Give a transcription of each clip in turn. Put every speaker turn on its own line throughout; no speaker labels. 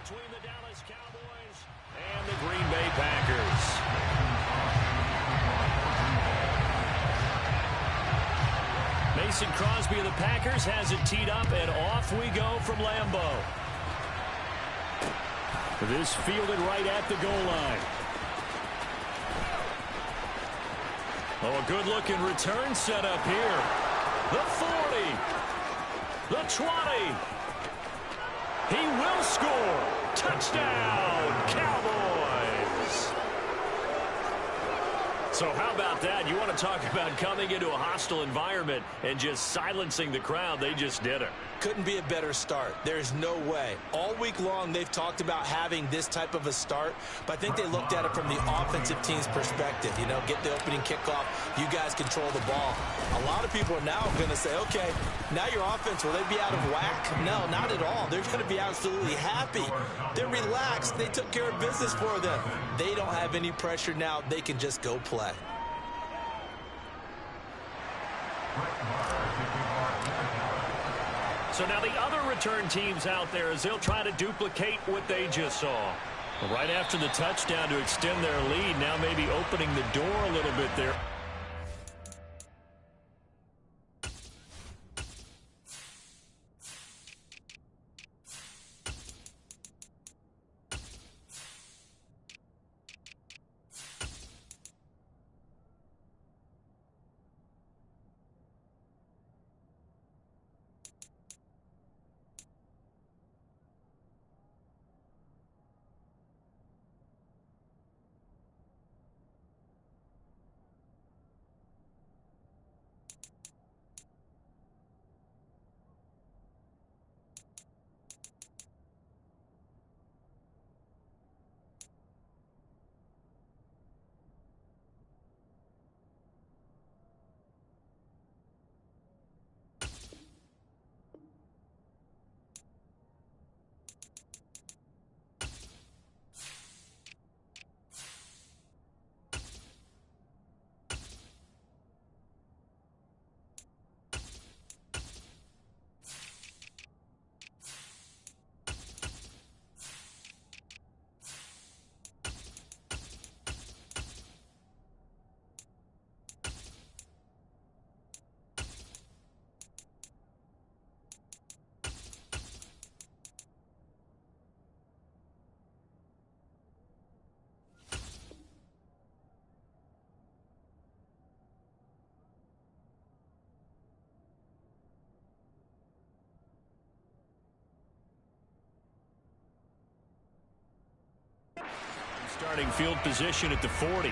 between the Dallas Cowboys and the Green Bay Packers. Mason Crosby of the Packers has it teed up, and off we go from Lambeau. This fielded right at the goal line. Oh, a good-looking return set up here. The 40. The 20. He will score. Touchdown, Cowboys. So how about that? You want to talk about coming into a hostile environment and just silencing the crowd. They just did it.
Couldn't be a better start. There's no way. All week long, they've talked about having this type of a start, but I think they looked at it from the offensive team's perspective. You know, get the opening kickoff. You guys control the ball. A lot of people are now going to say, okay, now your offense, will they be out of whack? No, not at all. They're going to be absolutely happy. They're relaxed. They took care of business for them. They don't have any pressure now. They can just go play.
So now the other return teams out there as they'll try to duplicate what they just saw. Right after the touchdown to extend their lead, now maybe opening the door a little bit there. Starting field position at the 40.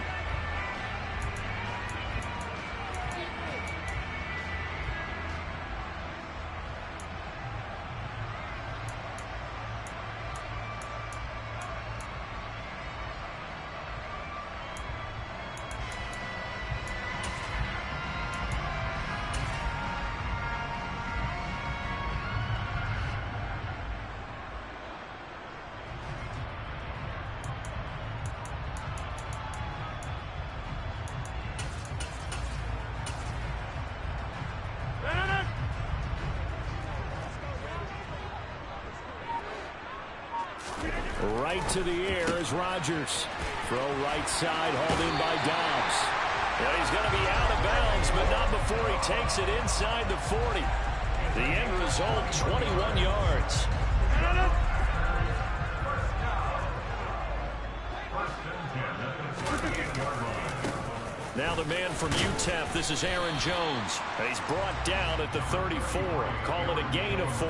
Right to the air is Rodgers. Throw right side, hauled in by Dobbs. Well, he's going to be out of bounds, but not before he takes it inside the 40. The end result, 21 yards. Now the man from UTEP, this is Aaron Jones. He's brought down at the 34. Call it a gain of 4.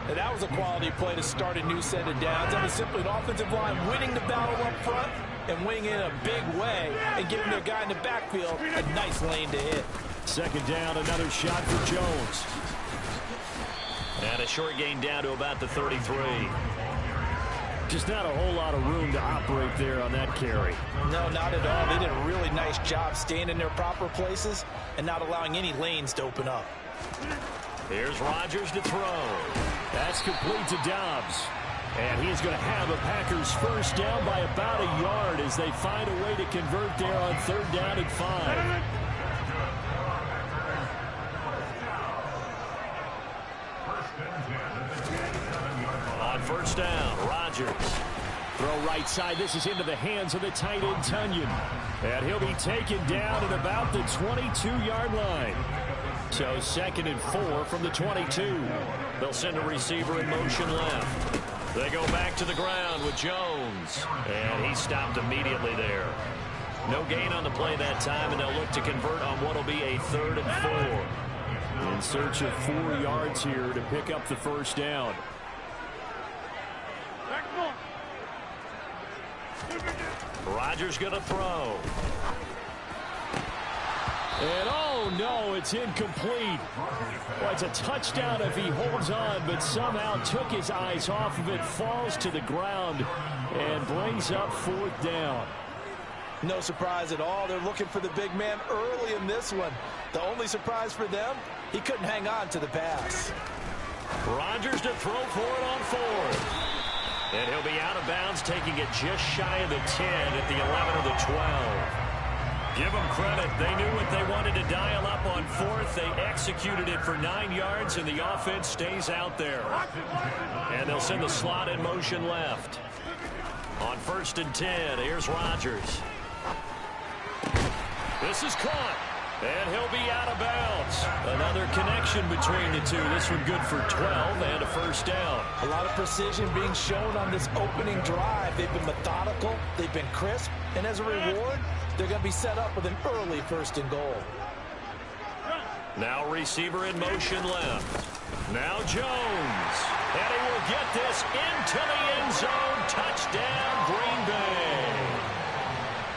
And that was a quality play to start a new set of downs. That was simply an offensive line winning the battle up front and winning in a big way and giving their guy in the backfield a nice lane to hit.
Second down, another shot for Jones. And a short gain down to about the 33. Just not a whole lot of room to operate there on that carry.
No, not at all. They did a really nice job staying in their proper places and not allowing any lanes to open up.
Here's Rodgers to throw. That's complete to Dobbs. And he's going to have a Packers first down by about a yard as they find a way to convert there on 3rd down and 5. On first down. Rodgers. Throw right side. This is into the hands of the tight end, Tunyon. And he'll be taken down at about the 22-yard line. So 2nd and 4 from the 22. They'll send a receiver in motion left. They go back to the ground with Jones. And he stopped immediately there. No gain on the play that time, and they'll look to convert on what will be a 3rd and 4. In search of 4 yards here to pick up the first down. Rodgers going to throw. And oh no, it's incomplete. Well, it's a touchdown if he holds on, but somehow took his eyes off of it, falls to the ground, and brings up 4th down.
No surprise at all. They're looking for the big man early in this one. The only surprise for them, he couldn't hang on to the pass.
Rodgers to throw for it on 4th. And he'll be out of bounds, taking it just shy of the 10 at the 11 or the 12. Give them credit. They knew what they wanted to dial up on 4th. They executed it for 9 yards, and the offense stays out there. And they'll send the slot in motion left. On 1st and 10, here's Rodgers. This is caught. And he'll be out of bounds. Another connection between the two. This one good for 12 and a first down.
A lot of precision being shown on this opening drive. They've been methodical. They've been crisp. And as a reward, they're going to be set up with an early 1st and goal.
Now receiver in motion left. Now Jones. And he will get this into the end zone. Touchdown, Green Bay.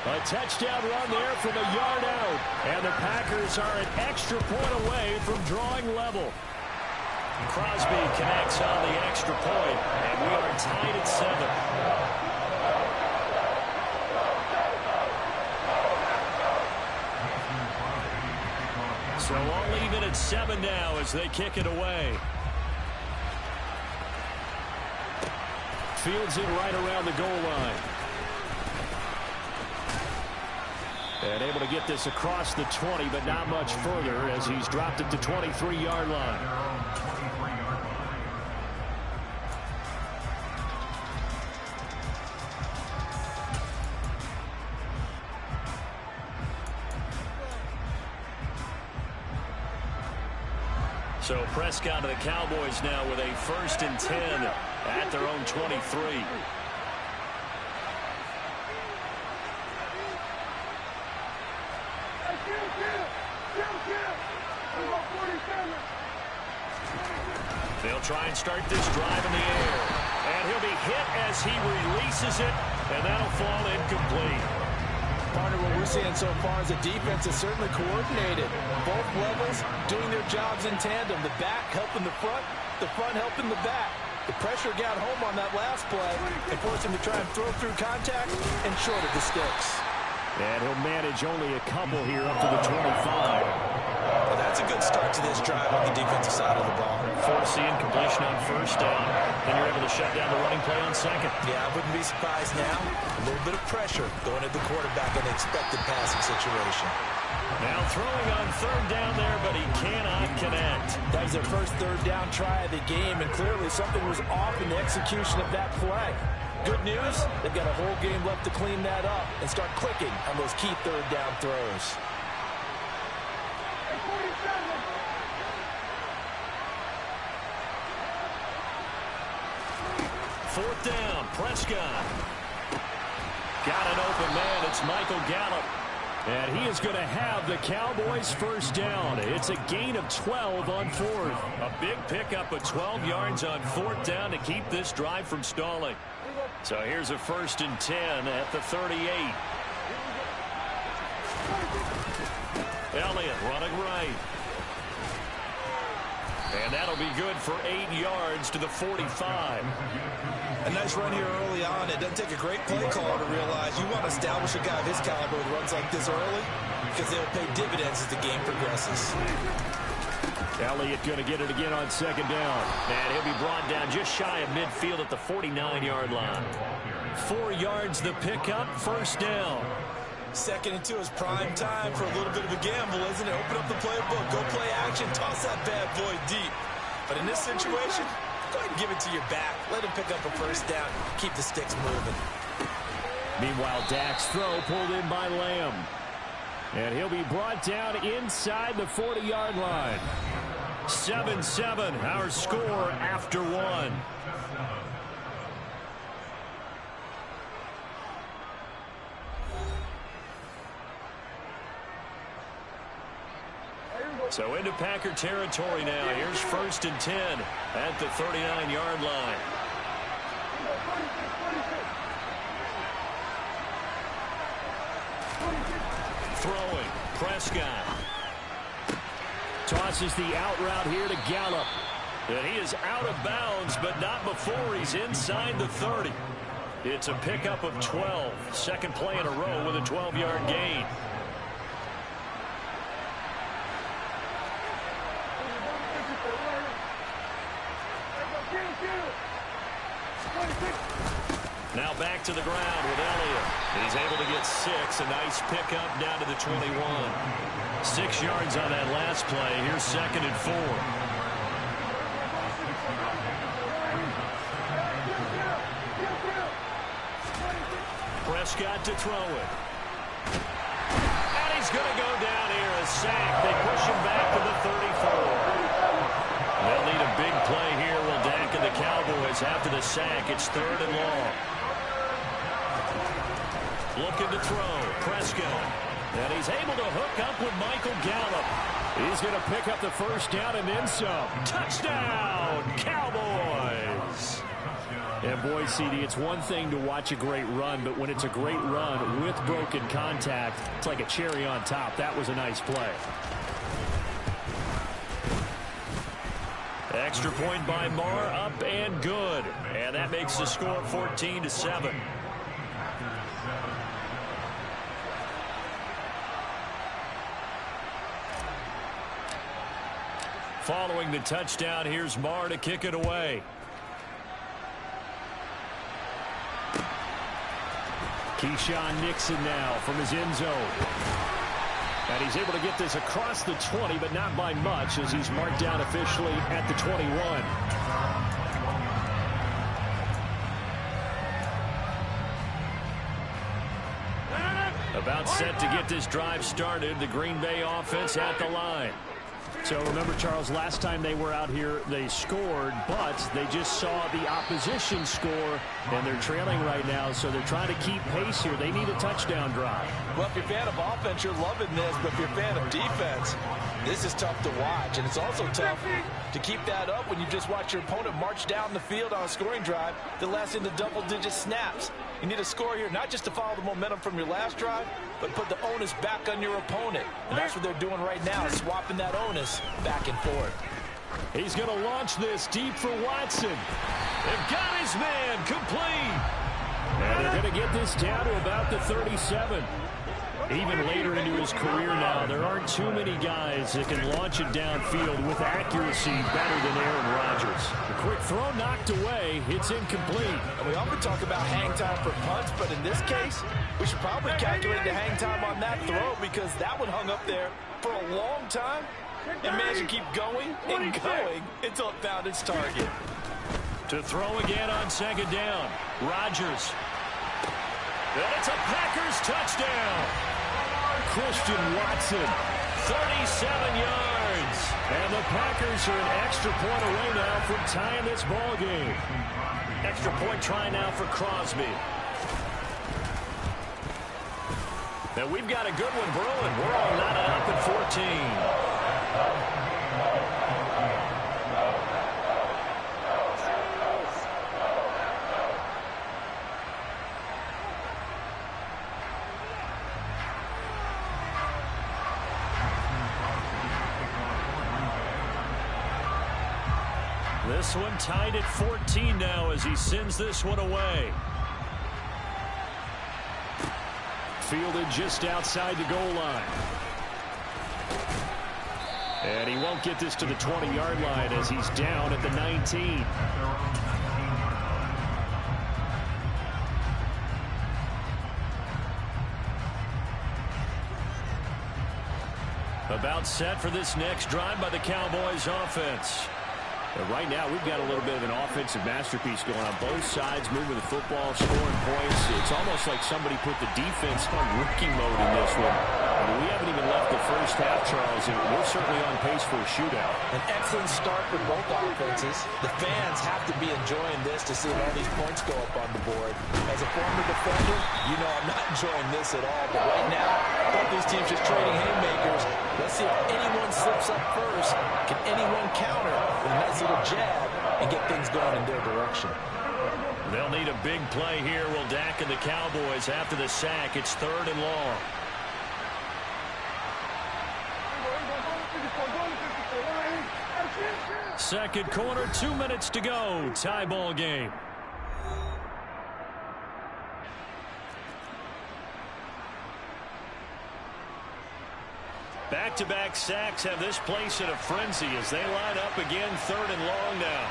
A touchdown run there from a yard out. And the Packers are an extra point away from drawing level. Crosby connects on the extra point, and we are tied at 7. So all even at 7 now as they kick it away. Fields it right around the goal line. And able to get this across the 20, but not much further as he's dropped it to 23-yard line. So Prescott to the Cowboys now with a 1st and 10 at their own 23. They'll try and start this drive in the air. And he'll be hit as he releases it, and that'll fall incomplete.
Partner, what we're seeing so far is the defense is certainly coordinated. Both levels doing their jobs in tandem. The back helping the front helping the back. The pressure got home on that last play and forced him to try and throw through contact and short of the sticks.
And he'll manage only a couple here up to the 25.
Well, that's a good start to this drive on the defensive side of the ball.
Force the incompletion on 1st down. Then you're able to shut down the running play on 2nd.
Yeah, I wouldn't be surprised now. A little bit of pressure going at the quarterback in the expected passing situation.
Now throwing on 3rd down there, but he cannot connect.
That was their first 3rd down try of the game, and clearly something was off in the execution of that play. Good news, they've got a whole game left to clean that up and start clicking on those key 3rd down throws.
Fourth down, Prescott. Got an open man, it's Michael Gallup. And he is going to have the Cowboys' first down. It's a gain of 12 on 4th. A big pickup of 12 yards on 4th down to keep this drive from stalling. So here's a 1st and 10 at the 38. Elliott running right. And that'll be good for 8 yards to the 45.
A nice run here early on. It doesn't take a great play caller to realize you want to establish a guy of his caliber with runs like this early because they'll pay dividends as the game progresses.
Elliott going to get it again on 2nd down. And he'll be brought down just shy of midfield at the 49-yard line. 4 yards the pickup, 1st down.
2nd and 2 is prime time for a little bit of a gamble, isn't it? Open up the playbook, go play action, toss that bad boy deep. But in this situation, go ahead and give it to your back. Let him pick up a first down. Keep the sticks moving.
Meanwhile, Dak's throw pulled in by Lamb. And he'll be brought down inside the 40-yard line. 7-7, our score after one. So into Packer territory now. Here's 1st and 10 at the 39-yard line. Throwing, Prescott. Tosses the out route here to Gallup. And he is out of bounds, but not before he's inside the 30. It's a pickup of 12. Second play in a row with a 12-yard gain. Now back to the ground with Elliott. He's able to get 6. A nice pickup down to the 21. 6 yards on that last play. Here's 2nd and 4. Prescott to throw it. And he's going to go down here. A sack. They push him back to the 34. They'll need a big play here. Will Dak and the Cowboys after the sack. It's 3rd and long. Looking to throw. Prescott. And he's able to hook up with Michael Gallup. He's going to pick up the first down and then some. Touchdown, Cowboys! And boy, CD, it's one thing to watch a great run, but when it's a great run with broken contact, it's like a cherry on top. That was a nice play. Extra point by Marr, up and good. And that makes the score 14-7. Following the touchdown, here's Marr to kick it away. Keyshawn Nixon now from his end zone. And he's able to get this across the 20, but not by much, as he's marked down officially at the 21. About set to get this drive started. The Green Bay offense at the line. So remember, Charles, last time they were out here, they scored, but they just saw the opposition score, and they're trailing right now, so they're trying to keep pace here. They need a touchdown drive.
Well, if you're a fan of offense, you're loving this, but if you're a fan of defense, this is tough to watch, and it's also tough to keep that up when you just watch your opponent march down the field on a scoring drive that lasts into double-digit snaps. You need a score here, not just to follow the momentum from your last drive, but put the onus back on your opponent. And that's what they're doing right now, swapping that onus back and forth.
He's going to launch this deep for Watson. They've got his man complete. And they're going to get this down to about the 37. Even later into his career now, there aren't too many guys that can launch it downfield with accuracy better than Aaron Rodgers. The quick throw knocked away. It's incomplete.
And we often talk about hang time for punts, but in this case, we should probably calculate the hang time on that throw because that one hung up there for a long time and managed to keep going and going until it found its target.
To throw again on second down. Rodgers. And it's a Packers touchdown. Christian Watson, 37 yards. And the Packers are an extra point away now from tying this ball game. Extra point try now for Crosby. And we've got a good one brewing. We're all knotted up at 14. This one tied at 14 now as he sends this one away. Fielded just outside the goal line. And he won't get this to the 20-yard line as he's down at the 19. About set for this next drive by the Cowboys offense. Right now, we've got a little bit of an offensive masterpiece going on both sides, moving the football, scoring points. It's almost like somebody put the defense on rookie mode in this one. I mean, we haven't even left the first half, Charles, and we're certainly on pace for a shootout.
An excellent start for both offenses. The fans have to be enjoying this to see all these points go up on the board. As a former defender, you know I'm not enjoying this at all. But right now, both these teams just trading haymakers. Let's see if anyone slips up first. Can anyone counter with a nice little jab and get things going in their direction?
They'll need a big play here. Will Dak and the Cowboys after the sack. It's 3rd and long. Second quarter, 2 minutes to go. Tie ball game. Back-to-back sacks have this place in a frenzy as they line up again. 3rd and long now.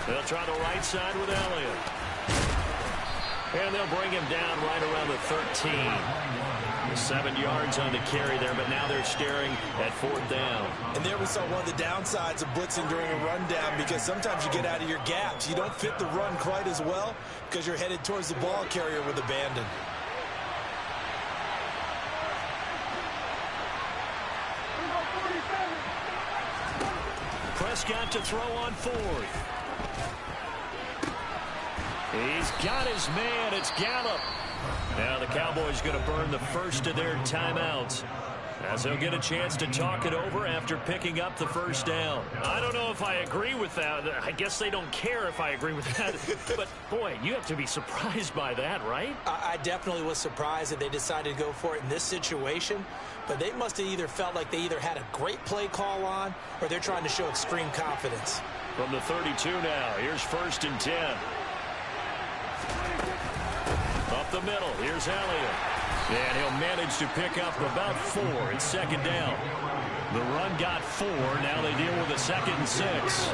They'll try the right side with Elliott. And they'll bring him down right around the 13. 7 yards on the carry there, but now they're staring at 4th down.
And there we saw one of the downsides of blitzing during a rundown, because sometimes you get out of your gaps. You don't fit the run quite as well because you're headed towards the ball carrier with abandon.
Prescott to throw on 4th. He's got his man. It's Gallup. Now the Cowboys going to burn the first of their timeouts, as they'll get a chance to talk it over after picking up the first down.
I don't know if I agree with that. I guess they don't care if I agree with that. But, boy, you have to be surprised by that, right?
I definitely was surprised that they decided to go for it in this situation. But they must have either felt like they either had a great play call on, or they're trying to show extreme confidence.
From the 32 now, here's 1st and 10. Up the middle, here's Elliott. And he'll manage to pick up about 4. It's 2nd down. The run got 4. Now they deal with a 2nd and 6.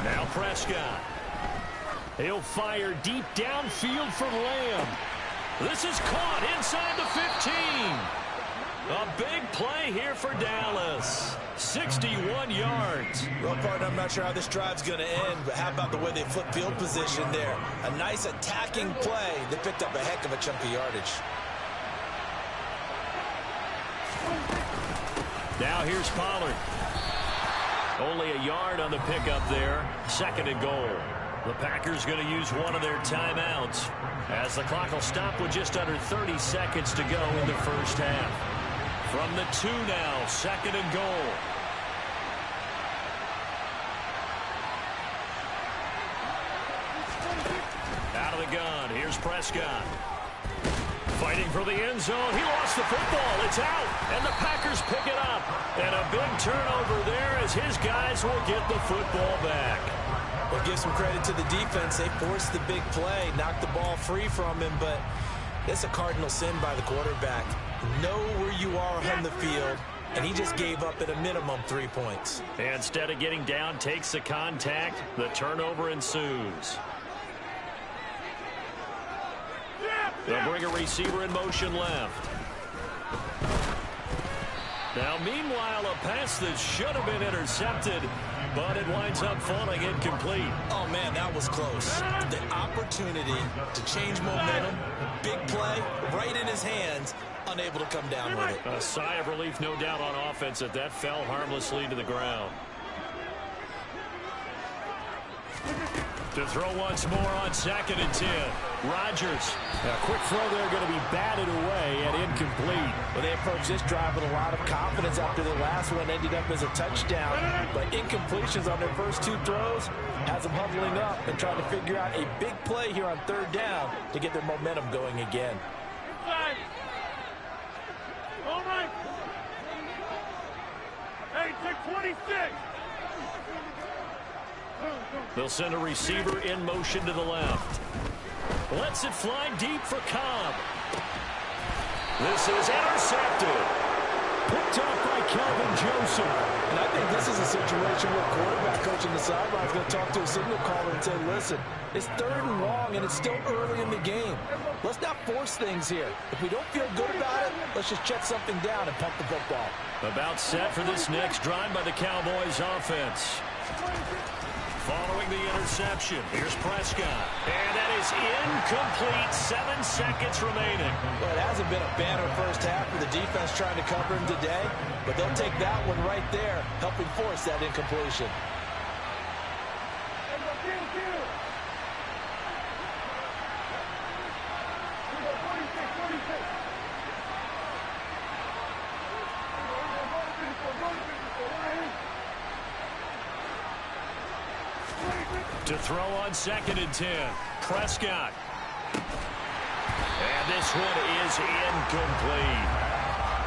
Now Prescott. He'll fire deep downfield for Lamb. This is caught inside the 15. A big play here for Dallas. 61 yards.
Well, partner, I'm not sure how this drive's going to end, but how about the way they flip field position there? A nice attacking play. They picked up a heck of a chunk of yardage.
Now here's Pollard. Only a yard on the pickup there. 2nd and goal. The Packers going to use one of their timeouts, as the clock will stop with just under 30 seconds to go in the first half. From the 2 now, 2nd and goal. Out of the gun, here's Prescott. Fighting for the end zone. He lost the football. It's out, and the Packers pick it up. And a big turnover there as his guys will get the football back.
Well, give some credit to the defense. They forced the big play, knocked the ball free from him, but it's a cardinal sin by the quarterback. Know where you are on the field, and he just gave up at a minimum 3 points.
And instead of getting down, takes the contact. The turnover ensues. They'll bring a receiver in motion left. Now, meanwhile, a pass that should have been intercepted, but it winds up falling incomplete.
Oh, man, that was close. The opportunity to change momentum, big play, right in his hands, unable to come down with it.
A sigh of relief, no doubt, on offense that that fell harmlessly to the ground. To throw once more on 2nd and 10. Rodgers. A quick throw there going to be batted away and incomplete.
Well, they approached this drive with a lot of confidence after the last one ended up as a touchdown. But incompletions on their first 2 throws has them huddling up and trying to figure out a big play here on 3rd down to get their momentum going again.
All right. Hey, take 26.
They'll send a receiver in motion to the left. Lets it fly deep for Cobb. This is intercepted. Picked off by Kelvin Joseph.
And I think this is a situation where quarterback coach on the sideline is going to talk to a signal caller and say, listen, it's 3rd and long, and it's still early in the game. Let's not force things here. If we don't feel good about it, let's just check something down and pump the football.
About set for this next drive by the Cowboys offense. Following the interception, here's Prescott. And that is incomplete. 7 seconds remaining.
Well, it hasn't been a banner first half for the defense trying to cover him today, but they'll take that one right there, helping force that incompletion.
To throw on 2nd and 10. Prescott. And this one is incomplete.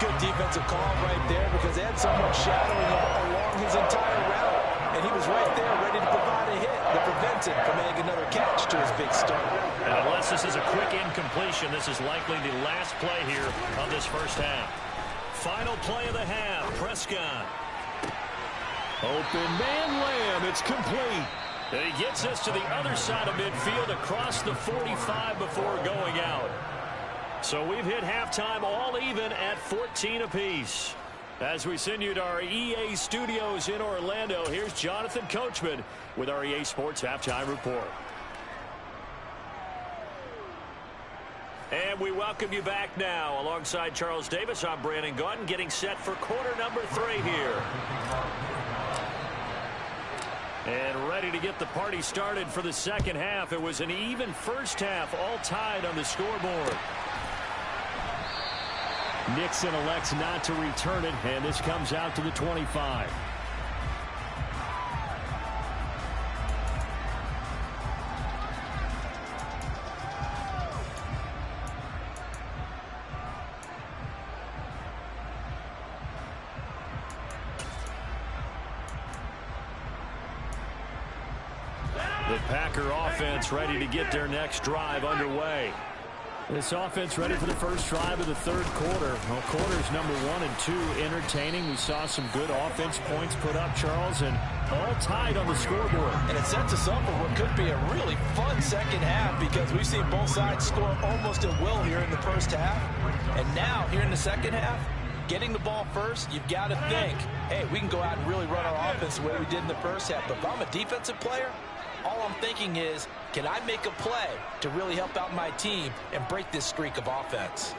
Good defensive call right there because they had someone shadowing him along his entire route. And he was right there ready to provide a hit that prevents him from adding another catch to his big start.
And unless this is a quick incompletion, this is likely the last play here of this first half.
Final play of the half. Prescott. Open man Lamb. It's complete. And he gets us to the other side of midfield across the 45 before going out. So we've hit halftime all even at 14 apiece. As we send you to our EA studios in Orlando, here's Jonathan Coachman with our EA Sports Halftime Report. And we welcome you back now. Alongside Charles Davis, I'm Brandon Gaudin, getting set for quarter number 3 here. And ready to get the party started for the second half. It was an even first half, all tied on the scoreboard. Nixon elects not to return it, and this comes out to the 25. The Packer offense ready to get their next drive underway. This offense ready for the first drive of the 3rd quarter. Well, quarters number 1 and 2 entertaining. We saw some good offense points put up, Charles, and all tied on the scoreboard.
And it sets us up for what could be a really fun second half because we've seen both sides score almost at will here in the first half. And now, here in the second half, getting the ball first, you've got to think, hey, we can go out and really run our offense the way we did in the first half. But if I'm a defensive player, all I'm thinking is, can I make a play to really help out my team and break this streak of offense?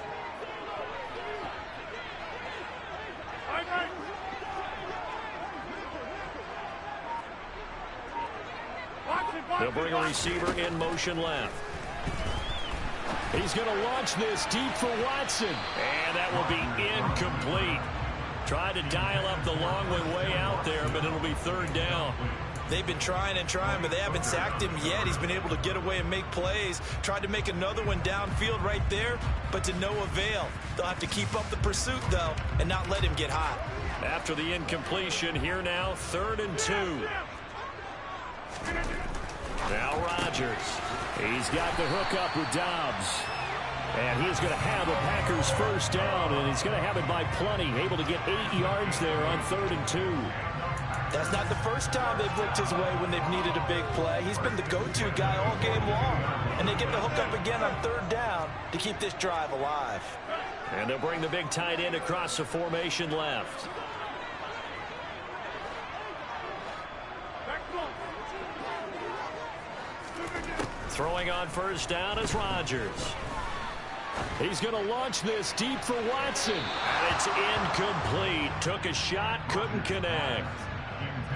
They'll bring a receiver in motion left. He's going to launch this deep for Watson. And that will be incomplete. Tried to dial up the long way out there, but it'll be 3rd down.
They've been trying and trying, but they haven't sacked him yet. He's been able to get away and make plays. Tried to make another one downfield right there, but to no avail. They'll have to keep up the pursuit, though, and not let him get hot.
After the incompletion, here now, 3rd and 2. Now Rodgers. He's got the hook up with Dobbs. And he's going to have the Packers first down, and he's going to have it by plenty. Able to get 8 yards there on 3rd and 2.
That's not the first time they've looked his way when they've needed a big play. He's been the go-to guy all game long. And they get the hook up again on 3rd down to keep this drive alive.
And they'll bring the big tight end across the formation left. Throwing on first down is Rodgers. He's going to launch this deep for Watson. And it's incomplete. Took a shot, couldn't connect.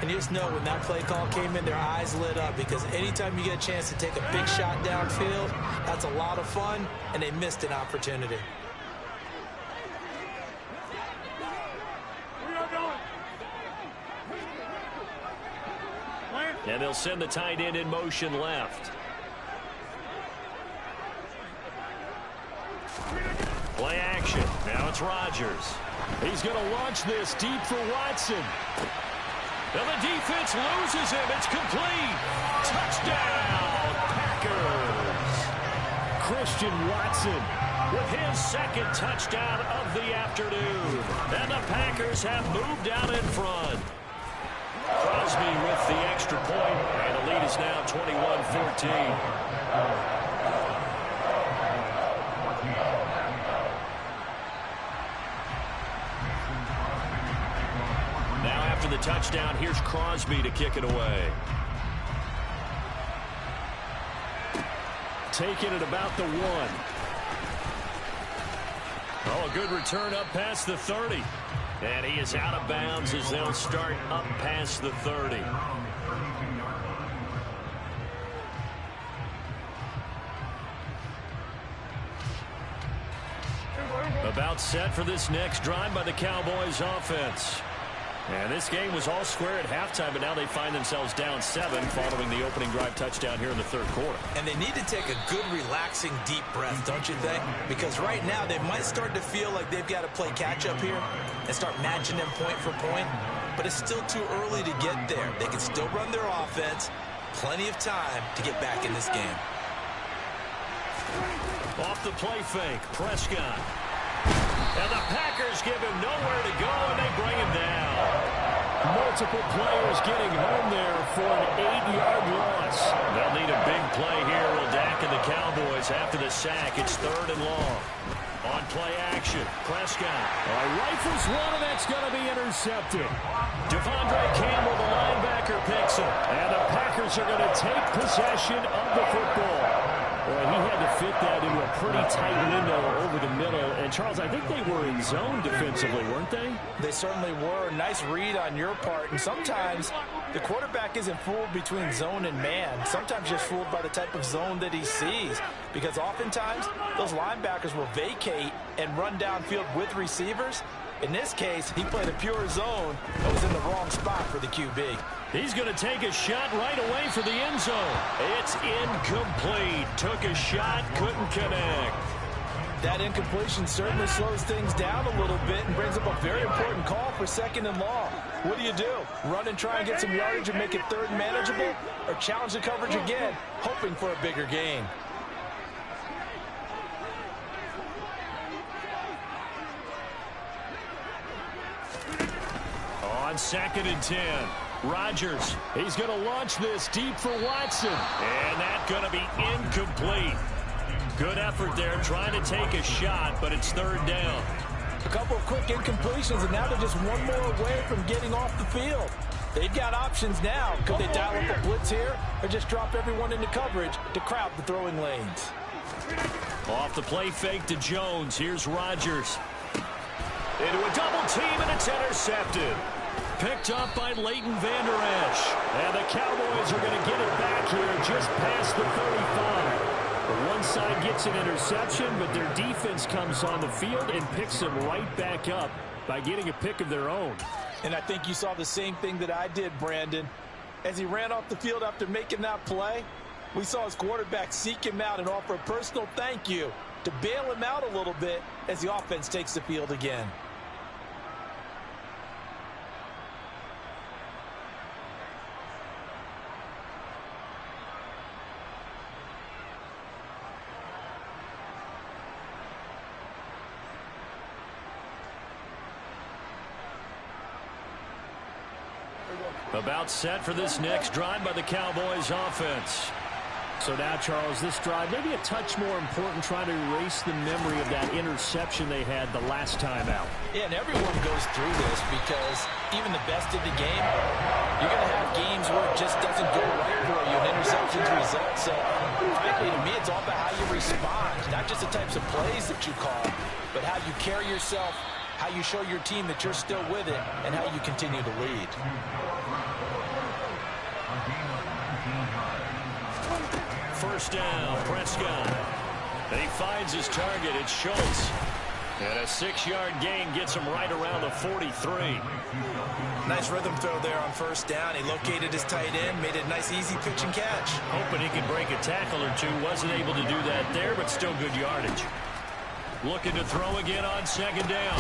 And you just know when that play call came in, their eyes lit up because anytime you get a chance to take a big shot downfield, that's a lot of fun, and they missed an opportunity.
And they'll send the tight end in motion left. Play action. Now it's Rodgers. He's going to launch this deep for Watson. And the defense loses him. It's complete. Touchdown, Packers. Christian Watson with his second touchdown of the afternoon. And the Packers have moved out in front. Crosby with the extra point, and the lead is now 21-14. Now after the touchdown, here's Crosby to kick it away. Taking it about the 1. Oh, a good return up past the 30. And he is out of bounds as they'll start up past the 30. About set for this next drive by the Cowboys offense. And this game was all square at halftime, but now they find themselves down 7 following the opening drive touchdown here in the third quarter.
And they need to take a good, relaxing, deep breath, don't you think? Because right now they might start to feel like they've got to play catch-up here and start matching them point for point. But it's still too early to get there. They can still run their offense. Plenty of time to get back in this game.
Off the play fake, Prescott. And the Packers give him nowhere to go, and they bring him down. Multiple players getting home there for an 8-yard loss. They'll need a big play here, will Dak and the Cowboys after the sack. It's 3rd and long. On play action, Prescott. Rifles one, and that's going to be intercepted. Devondre Campbell, the linebacker, picks him. And the Packers are going to take possession of the football. Well, he had to fit that into a pretty tight window over the middle. And, Charles, I think they were in zone defensively, weren't they?
They certainly were. Nice read on your part. And sometimes the quarterback isn't fooled between zone and man. Sometimes just fooled by the type of zone that he sees. Because oftentimes those linebackers will vacate and run downfield with receivers. In this case, he played a pure zone that was in the wrong spot for the QB.
He's going to take a shot right away for the end zone. It's incomplete. Took a shot, couldn't connect.
That incompletion certainly slows things down a little bit and brings up a very important call for 2nd and long. What do? Run and try and get some yardage and make it 3rd and manageable? Or challenge the coverage again, hoping for a bigger gain?
On 2nd and 10. Rodgers, he's going to launch this deep for Watson. And that's going to be incomplete. Good effort there trying to take a shot, but it's 3rd down.
A couple of quick incompletions, and now they're just one more away from getting off the field. They've got options now. Could they dial up a blitz here or just drop everyone into coverage to crowd the throwing lanes?
Off the play fake to Jones. Here's Rodgers. Into a double team, and it's intercepted. Picked up by Leighton Vander Esch. And the Cowboys are going to get it back here just past the 35. One side gets an interception, but their defense comes on the field and picks them right back up by getting a pick of their own.
And I think you saw the same thing that I did, Brandon. As he ran off the field after making that play, we saw his quarterback seek him out and offer a personal thank you to bail him out a little bit as the offense takes the field again.
About set for this next drive by the Cowboys offense. So now, Charles, this drive maybe a touch more important, trying to erase the memory of that interception they had the last time out.
Yeah, and everyone goes through this because even the best in the game, you're going to have games where it just doesn't go right for you and interceptions result. So, frankly, to me, it's all about how you respond, not just the types of plays that you call, but how you carry yourself, how you show your team that you're still with it, and how you continue to lead.
First down, Prescott. He finds his target. It's Schultz. And a 6-yard gain gets him right around the 43.
Nice rhythm throw there on first down. He located his tight end, made a nice easy pitch and catch.
Hoping he could break a tackle or two. Wasn't able to do that there, but still good yardage. Looking to throw again on 2nd down.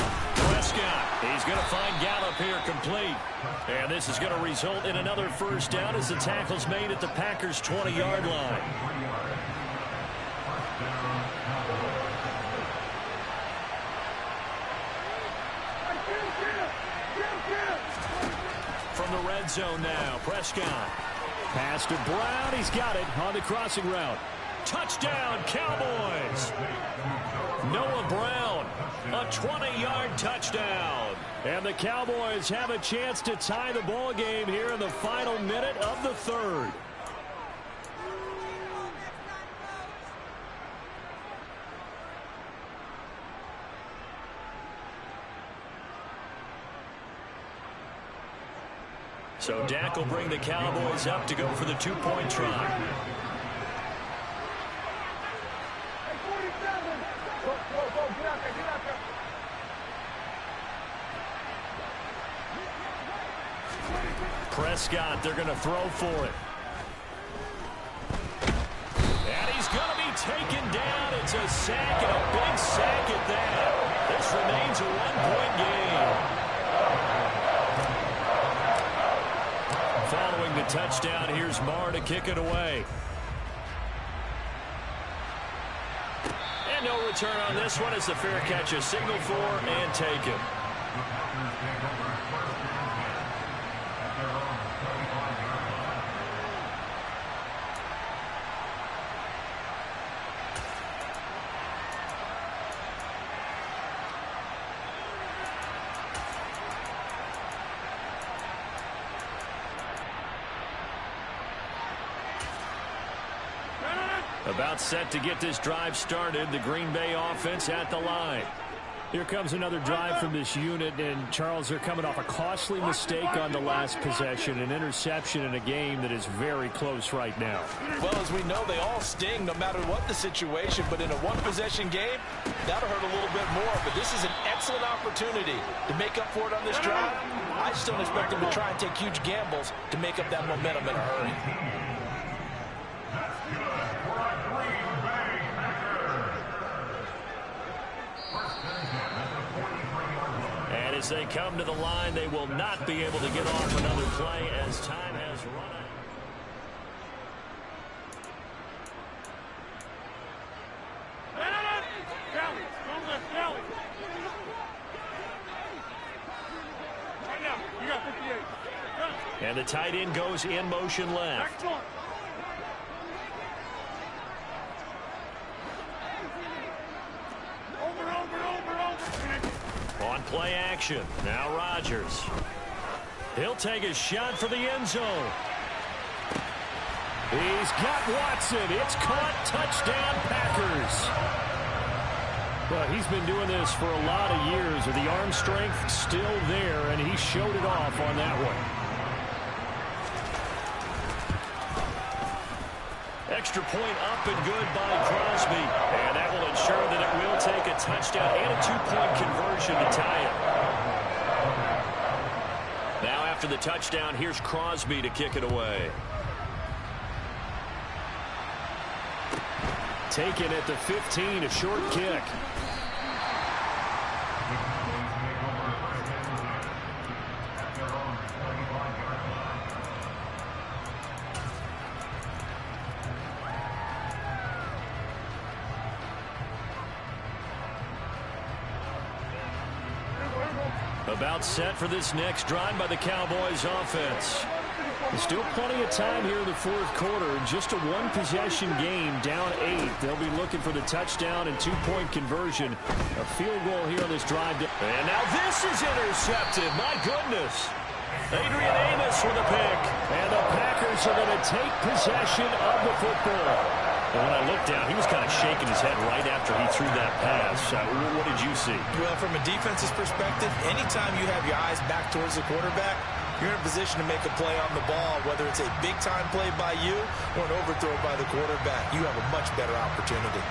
Prescott, he's going to find Gallup here complete. And this is going to result in another first down as the tackle's made at the Packers' 20-yard line. in the red zone now. Prescott. Pass to Brown. He's got it on the crossing route. Touchdown, Cowboys. Noah Brown, a 20-yard touchdown. And the Cowboys have a chance to tie the ball game here in the final minute of the third. So Dak will bring the Cowboys up to go for the two-point try. Prescott, they're going to throw for it. And he's going to be taken down. It's a sack, and a big sack at that. This remains a one-point game. Following the touchdown, here's Marr to kick it away. And no return on this one as the fair catch is signaled for and taken. About set to get this drive started. The Green Bay offense at the line. Here comes another drive from this unit, and Charles, they're coming off a costly mistake on the last possession, an interception in a game that is very close right now.
Well, as we know, they all sting no matter what the situation, but in a one-possession game, that'll hurt a little bit more. But this is an excellent opportunity to make up for it on this drive. I just don't expect them to try and take huge gambles to make up that momentum in a hurry.
And as they come to the line, they will not be able to get off another play as time has run out. And the tight end goes in motion left. On play action. Now Rodgers. He'll take a shot for the end zone. He's got Watson. It's caught. Touchdown, Packers. Well, he's been doing this for a lot of years, and the arm strength still there, and he showed it off on that one. Extra point up and good by Crosby. And that will ensure that it will take a touchdown and a two-point conversion to tie it. Now after the touchdown, here's Crosby to kick it away. Taken at the 15, a short kick. About set for this next drive by the Cowboys offense. There's still plenty of time here in the fourth quarter. Just a one-possession game, down 8. They'll be looking for the touchdown and two-point conversion. A field goal here on this drive. And now this is intercepted. My goodness. Adrian Amos with a pick. And the Packers are going to take possession of the football. And when I looked down, he was kind of shaking his head right after he threw that pass. What did you see?
Well, from a defense's perspective, anytime you have your eyes back towards the quarterback, you're in a position to make a play on the ball, whether it's a big-time play by you or an overthrow by the quarterback. You have a much better opportunity.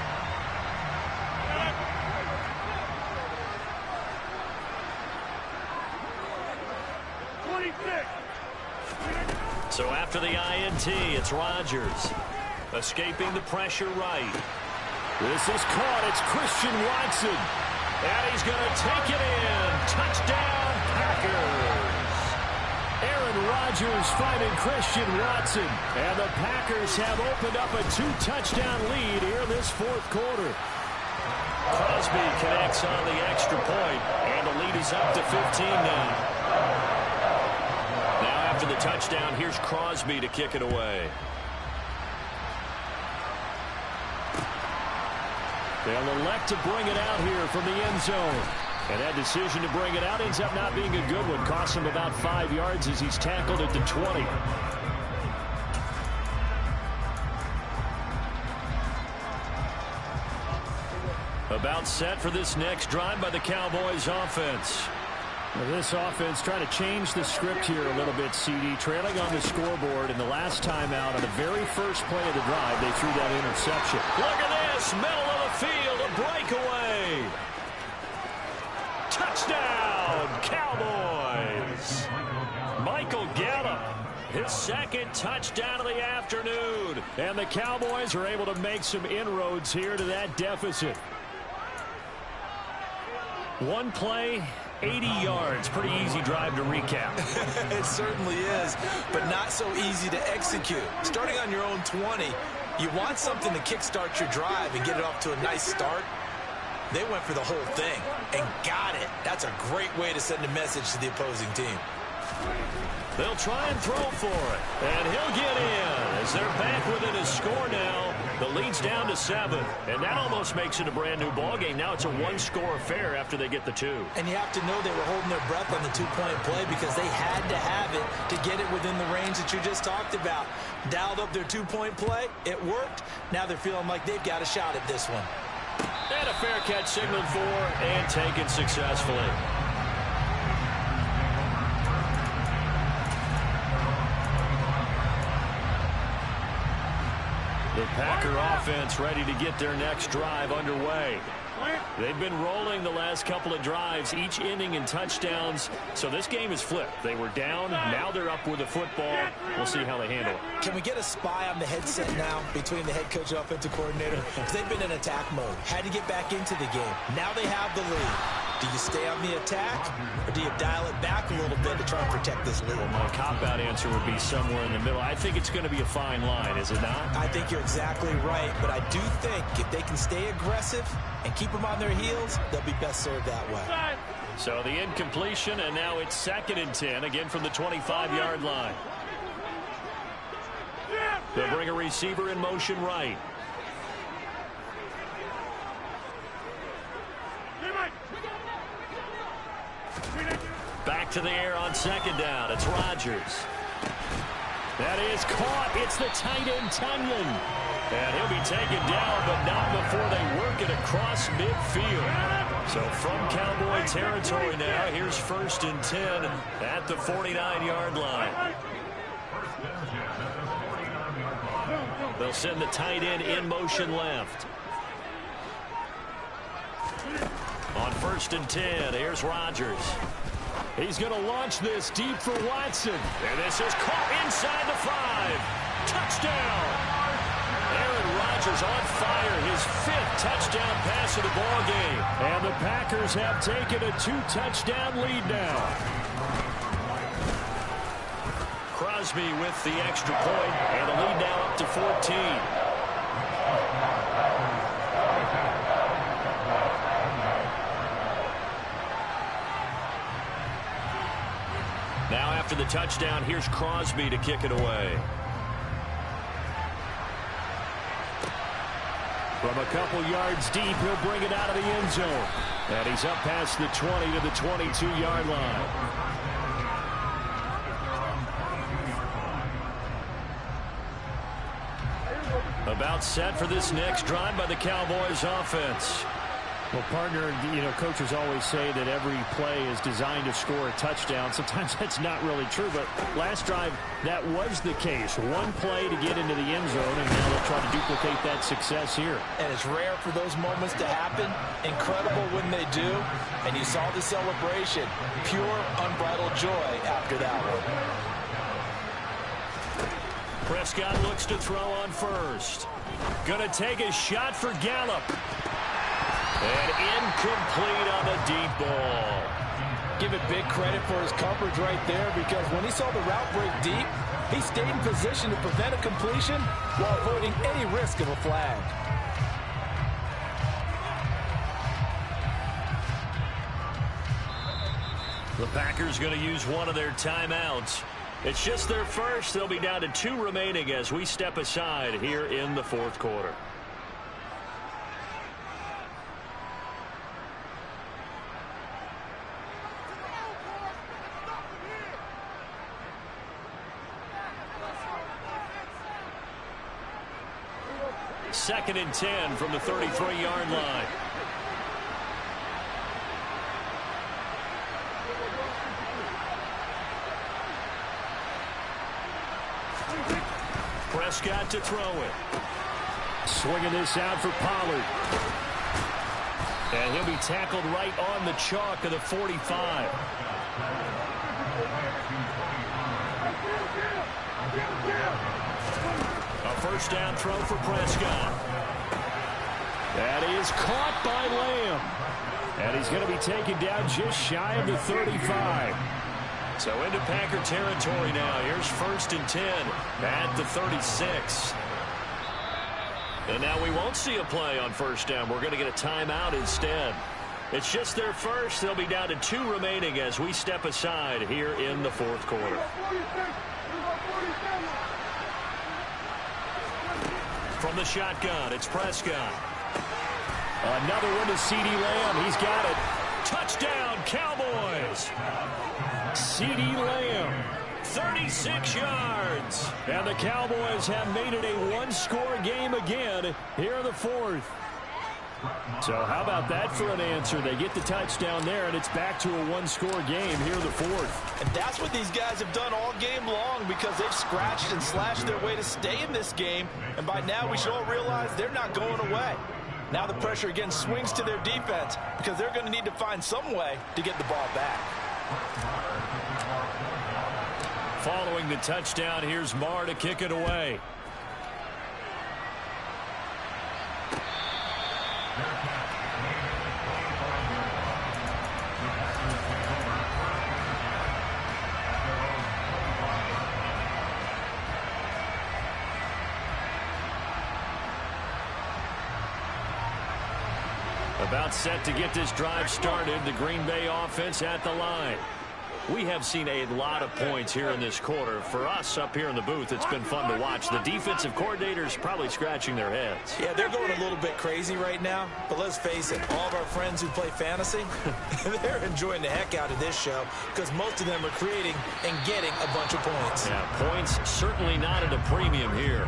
So after the INT, it's Rodgers. Escaping the pressure right. This is caught. It's Christian Watson. And he's going to take it in. Touchdown, Packers. Aaron Rodgers finding Christian Watson. And the Packers have opened up a 2-touchdown lead here in this fourth quarter. Crosby connects on the extra point. And the lead is up to 15 now. touchdown, here's Crosby to kick it away. They'll elect to bring it out here from the end zone. And that decision to bring it out ends up not being a good one. Costs him about 5 yards as he's tackled at the 20. About set for this next drive by the Cowboys offense.
Well, this offense trying to change the script here a little bit, CD. Trailing on the scoreboard, and the last time out on the very first play of the drive, they threw that interception.
Look at this, middle of the field, a breakaway. Touchdown, Cowboys. Michael Gallup, his second touchdown of the afternoon. And the Cowboys are able to make some inroads here to that deficit. One play, 80 yards. Pretty easy drive to recap.
It certainly is, but not so easy to execute. Starting on your own 20, you want something to kickstart your drive and get it off to a nice start. They went for the whole thing and got it. That's a great way to send a message to the opposing team.
They'll try and throw for it. And he'll get in as they're back within a score now. The lead's down to 7. And that almost makes it a brand new ball game. Now it's a one-score affair after they get the 2.
And you have to know they were holding their breath on the two-point play because they had to have it to get it within the range that you just talked about. Dialed up their two-point play. It worked. Now they're feeling like they've got a shot at this one.
And a fair catch signaled for and taken successfully. The Packer offense ready to get their next drive underway. They've been rolling the last couple of drives, each ending in touchdowns. So this game is flipped. They were down. Now they're up with the football. We'll see how they handle it.
Can we get a spy on the headset now between the head coach and offensive coordinator? Because they've been in attack mode. Had to get back into the game. Now they have the lead. Do you stay on the attack, or do you dial it back a little bit to try and protect this lead?
Well, my cop-out answer would be somewhere in the middle. I think it's going to be a fine line, is it not?
I think you're exactly right, but I do think if they can stay aggressive and keep them on their heels, they'll be best served that way.
So the incompletion, and now it's 2nd and 10, again from the 25-yard line. They'll bring a receiver in motion right. Back to the air on 2nd down. It's Rodgers. That is caught. It's the tight end, Tunyon. And he'll be taken down, but not before they work it across midfield. So from Cowboy territory now, here's 1st and 10 at the 49-yard line. They'll send the tight end in motion left. On 1st and 10, here's Rodgers. He's going to launch this deep for Watson. And this is caught inside the 5. Touchdown. Aaron Rodgers on fire. His 5th touchdown pass of the ball game. And the Packers have taken a 2-touchdown lead now. Crosby with the extra point, and the lead now up to 14. Now after the touchdown, here's Crosby to kick it away. From a couple yards deep, he'll bring it out of the end zone. And he's up past the 20 to the 22-yard line. About set for this next drive by the Cowboys offense.
Well, partner, you know, coaches always say that every play is designed to score a touchdown. Sometimes that's not really true, but last drive, that was the case. One play to get into the end zone, and now they'll try to duplicate that success here.
And it's rare for those moments to happen. Incredible when they do. And you saw the celebration. Pure, unbridled joy after that one.
Prescott looks to throw on first. Gonna take a shot for Gallup. And incomplete on the deep ball.
Give it big credit for his coverage right there, because when he saw the route break deep, he stayed in position to prevent a completion while avoiding any risk of a flag.
The Packers going to use one of their timeouts. It's just their first. They'll be down to 2 remaining as we step aside here in the fourth quarter. Second and 10 from the 33-yard line. Prescott to throw it.
Swinging this out for Pollard.
And he'll be tackled right on the chalk of the 45. A first down throw for Prescott.
That is caught by Lamb. And he's going to be taken down just shy of the 35.
So into Packer territory now. Here's first and 10 at the 36. And now we won't see a play on first down. We're going to get a timeout instead. It's just their first. They'll be down to 2 remaining as we step aside here in the fourth quarter. From the shotgun, it's Prescott.
Another one to C.D. Lamb. He's got it.
Touchdown, Cowboys.
C.D. Lamb.
36 yards.
And the Cowboys have made it a one-score game again here in the fourth. So how about that for an answer? They get the touchdown there, and it's back to a one-score game here in the fourth.
And that's what these guys have done all game long because they've scratched and slashed their way to stay in this game. And by now we should all realize they're not going away. Now the pressure again swings to their defense because they're going to need to find some way to get the ball back.
Following the touchdown, here's Marr to kick it away. About set to get this drive started. The Green Bay offense at the line. We have seen a lot of points here in this quarter. For us up here in the booth, it's been fun to watch. The defensive coordinators probably scratching their heads.
Yeah, they're going a little bit crazy right now. But let's face it, all of our friends who play fantasy, they're enjoying the heck out of this show because most of them are creating and getting a bunch of points.
Yeah, points certainly not at a premium here.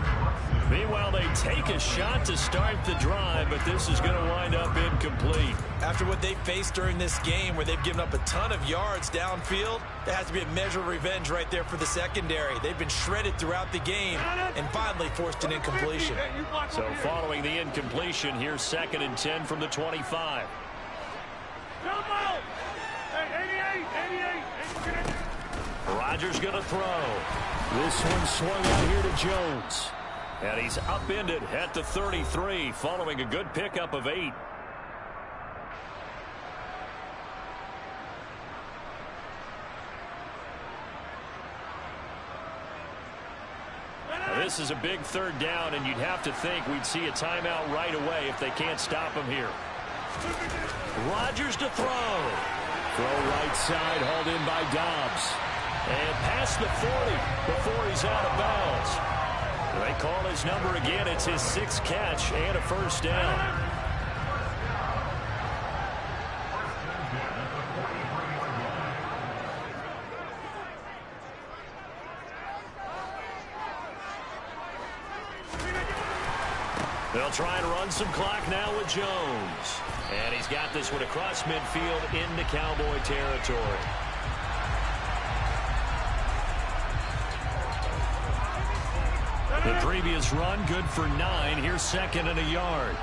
Meanwhile, they take a shot to start the drive, but this is going to wind up incomplete.
After what they faced during this game where they've given up a ton of yards downfield, there has to be a measure of revenge right there for the secondary. They've been shredded throughout the game and finally forced an incompletion.
So following the incompletion, here's second and 10 from the 25. Rodgers going to throw.
This one swung out here to Jones.
And he's upended at the 33 following a good pickup of 8. Now this is a big third down, and you'd have to think we'd see a timeout right away if they can't stop him here. Rodgers to throw.
Throw right side, hauled in by Dobbs.
And past the 40 before he's out of bounds. They call his number again. It's his 6th catch and a first down. They'll try and run some clock now with Jones. And he's got this one across midfield into Cowboy territory. The previous run good for 9. Here's second and a yard.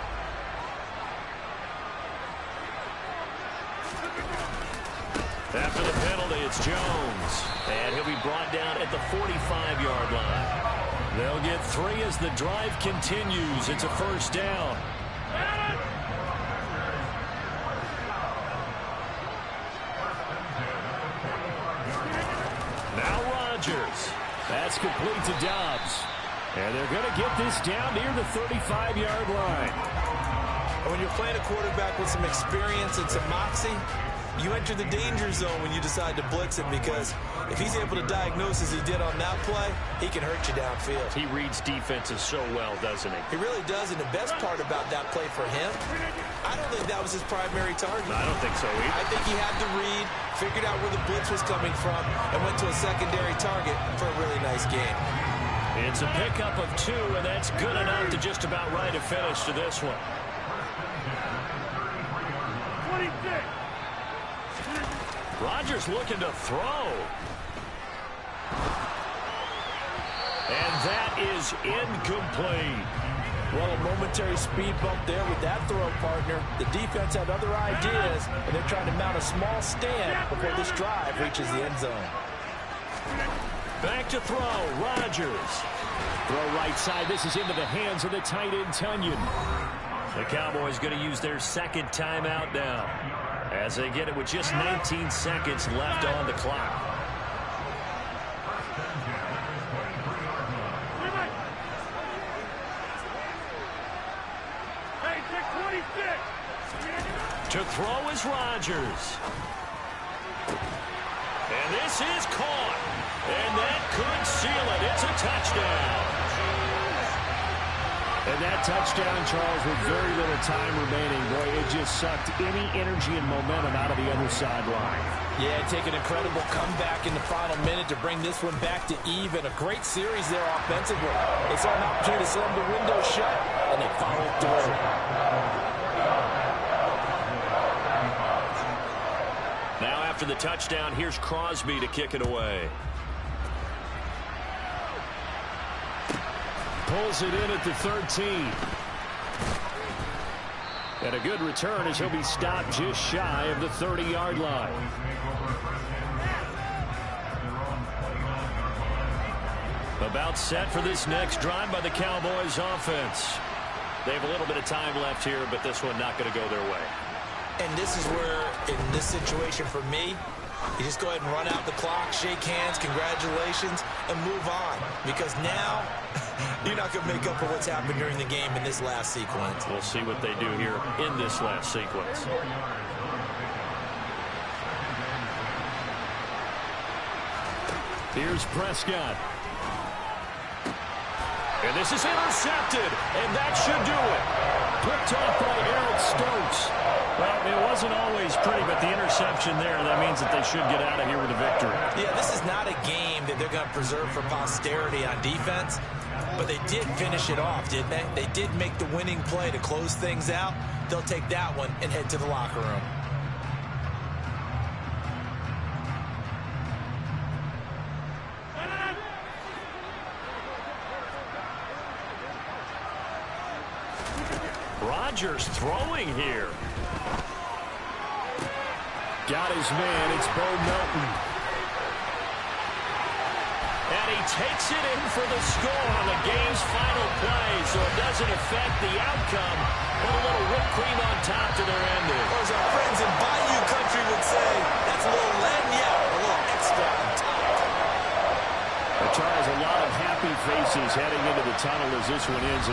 After the penalty, it's Jones. And he'll be brought down at the 45-yard line. They'll get 3 as the drive continues. It's a first down. Now Rodgers. That's complete to Dobbs. And they're going to get this down near the 35-yard line.
When you're playing a quarterback with some experience and some moxie, you enter the danger zone when you decide to blitz him, because if he's able to diagnose as he did on that play, he can hurt you downfield.
He reads defenses so well, doesn't he?
He really does, and the best part about that play for him, I don't think that was his primary target.
I don't think so either.
I think he had the read, figured out where the blitz was coming from, and went to a secondary target for a really nice game.
It's a pickup of 2, and that's good enough to just about write a finish to this one.
26.
Rodgers looking to throw. And that is incomplete.
Well, a momentary speed bump there with that throw, partner. The defense had other ideas, and they're trying to mount a small stand before this drive reaches the end zone.
Back to throw, Rodgers. Throw right side. This is into the hands of the tight end, Tunyon. The Cowboys going to use their second timeout now, as they get it with just 19 seconds left on the clock.
Hey, take 26.
To throw is Rodgers. And this is caught. And that could seal it. It's a touchdown.
And that touchdown, Charles, with very little time remaining. Boy, it just sucked any energy and momentum out of the other sideline.
Yeah, take an incredible comeback in the final minute to bring this one back to even. A great series there offensively. They saw an opportunity to slam the window shut, and they followed through.
Now after the touchdown, here's Crosby to kick it away.
Pulls it in at the 13. And a good return as he'll be stopped just shy of the 30-yard line.
About set for this next drive by the Cowboys offense. They have a little bit of time left here, but this one not going to go their way.
And this is where, in this situation for me, you just go ahead and run out the clock, shake hands, congratulations, and move on. Because now, you're not going to make up for what's happened during the game in this last sequence.
We'll see what they do here in this last sequence.
Here's Prescott.
And this is intercepted, and that should do it. Picked off by Eric Stokes.
Well, it wasn't always pretty, but the interception there, that means that they should get out of here with a victory.
Yeah, this is not a game that they're going to preserve for posterity on defense, but they did finish it off, didn't they? They did make the winning play to close things out. They'll take that one and head to the locker room.
Rodgers throwing here.
Got his man. It's Bo Melton.
And he takes it in for the score on the game's final play, so it doesn't affect the outcome, but a little whipped cream on top to their ending.
Or as our friends in Bayou Country would say, that's a little lagniappe, a little extra on top.
Charles, a lot of happy faces heading into the tunnel as this one ends.